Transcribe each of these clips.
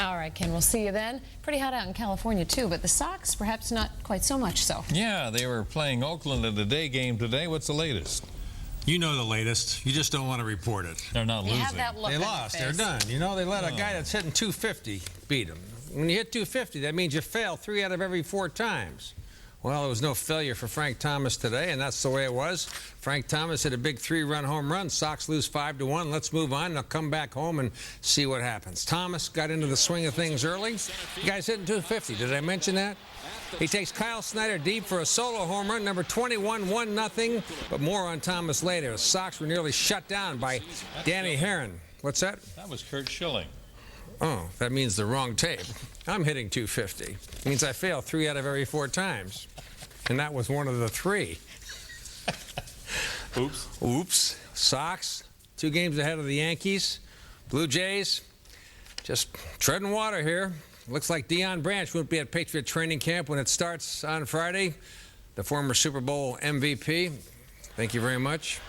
All right, Ken, we'll see you then. Pretty hot out in California, too, but the Sox, perhaps not quite so much so. Yeah, they were playing Oakland in the day game today. What's the latest? You know the latest. You just don't want to report it. They're not losing. Have that look They on your lost. face. They're done. You know, they let a guy that's hitting 250 beat him. When you hit 250, that means you fail 3 out of every 4 times. Well, there was no failure for Frank Thomas today, and that's the way it was. Frank Thomas hit a big 3-run home run. Sox lose 5-1. Let's move on. They'll come back home and see what happens. Thomas got into the swing of things early. The guy's hitting 250. Did I mention that? He takes Kyle Snyder deep for a solo home run, number 21, 1-0. But more on Thomas later. The Sox were nearly shut down by Danny Herron. What's that? That was Kurt Schilling. Oh, that means the wrong tape. I'm hitting 250. It means I fail 3 out of every 4 times. And that was one of the 3. Oops. Oops. Sox, 2 games ahead of the Yankees. Blue Jays, just treading water here. Looks like Deion Branch won't be at Patriot training camp when it starts on Friday. The former Super Bowl MVP. Thank you very much.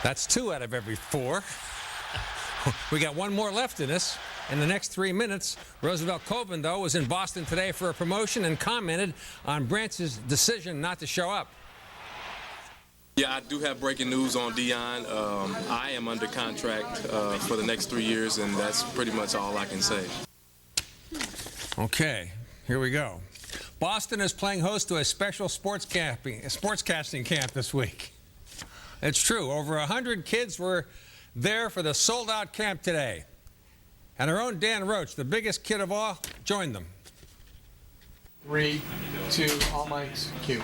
That's 2 out of every 4. We got 1 more left in us. In the next 3 minutes, Roosevelt Koven, though, was in Boston today for a promotion and commented on Branch's decision not to show up. Yeah, I do have breaking news on Deion. I am under contract for the next 3 years, and that's pretty much all I can say. Okay, here we go. Boston is playing host to a special sportscasting camp this week. It's true. Over 100 kids were there for the sold-out camp today. And our own Dan Roche, the biggest kid of all, joined them. 3, 2, all mics, cue.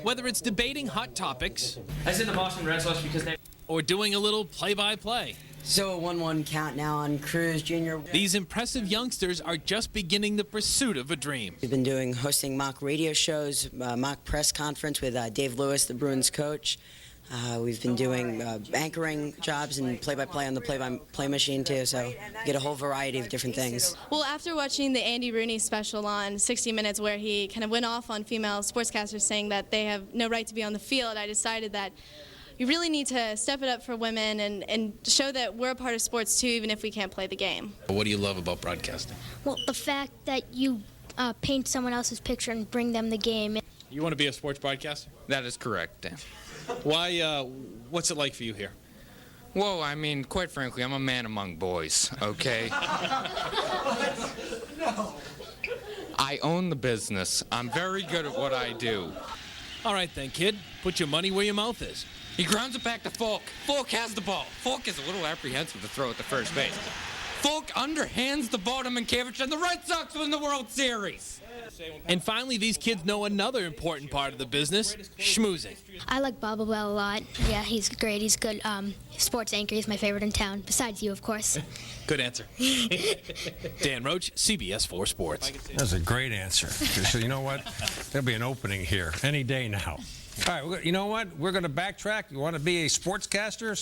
Whether it's debating hot topics, I said the Boston Red Sox because they... or doing a little play-by-play. So a 1-1 count now on Cruz Jr. These impressive youngsters are just beginning the pursuit of a dream. We've been hosting mock radio shows, mock press conference with Dave Lewis, the Bruins coach. We've been doing anchoring jobs and play-by-play on the play-by-play machine, too, so get a whole variety of different things. Well, after watching the Andy Rooney special on 60 Minutes where he kind of went off on female sportscasters saying that they have no right to be on the field, I decided that you really need to step it up for women and show that we're a part of sports, too, even if we can't play the game. What do you love about broadcasting? Well, the fact that you paint someone else's picture and bring them the game. You want to be a sports broadcaster? That is correct, Dan. Why, what's it like for you here? Well, I mean, quite frankly, I'm a man among boys, okay? I own the business. I'm very good at what I do. All right then, kid. Put your money where your mouth is. He grounds it back to Falk. Falk has the ball. Falk is a little apprehensive to throw it to first base. Falk underhands the ball to Mankiewicz, and the Red Sox win the World Series. And finally, these kids know another important part of the business, schmoozing. I like Bubba Bell a lot. Yeah, he's great. He's good. Sports anchor. He's my favorite in town, besides you, of course. Good answer. Dan Roche, CBS 4 Sports. That's a great answer. So you know what? There'll be an opening here any day now. All right, you know what? We're going to backtrack. You want to be a sportscaster,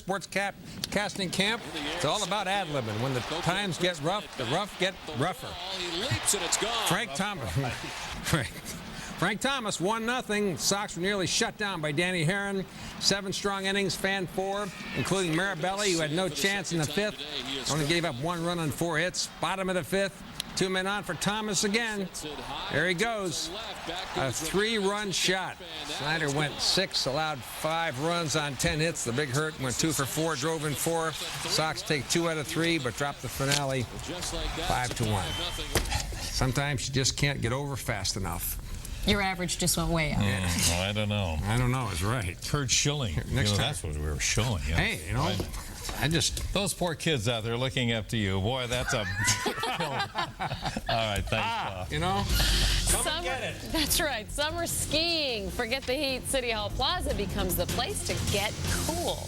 casting camp? It's all about ad-libbing. When the times get rough, the rough get rougher. Frank Thomas, 1-0. Sox were nearly shut down by Danny Herron. 7 strong innings, fan 4, including Marabelli, who had no chance in the 5th. Only gave up 1 run on 4 hits. Bottom of the 5th. 2 men on for Thomas again. There he goes. A 3-run shot. Snyder went 6, allowed 5 runs on 10 hits. The Big Hurt went 2 for 4, drove in 4. Sox take 2 out of 3, but drop the finale 5-1. Sometimes you just can't get over fast enough. Your average just went way up. Yeah. Well, I don't know. I don't know. It's right. Kurt Schilling. Next time. That's what we were showing. Yeah. Hey, you know, Those poor kids out there looking up to you. Boy, that's a... All right, thanks, Bob. You know? Come get it. That's right. Summer skiing. Forget the heat. City Hall Plaza becomes the place to get cool.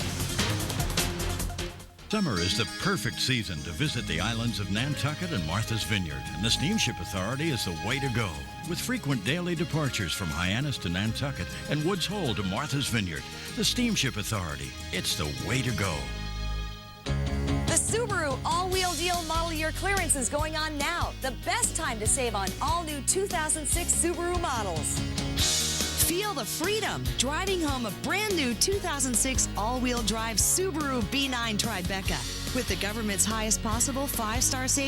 Summer is the perfect season to visit the islands of Nantucket and Martha's Vineyard, and the Steamship Authority is the way to go. With frequent daily departures from Hyannis to Nantucket and Woods Hole to Martha's Vineyard, the Steamship Authority, it's the way to go. The Subaru all-wheel deal model year clearance is going on now. The best time to save on all-new 2006 Subaru models. Feel the freedom driving home a brand new 2006 all-wheel drive Subaru B9 Tribeca with the government's highest possible 5-star safety.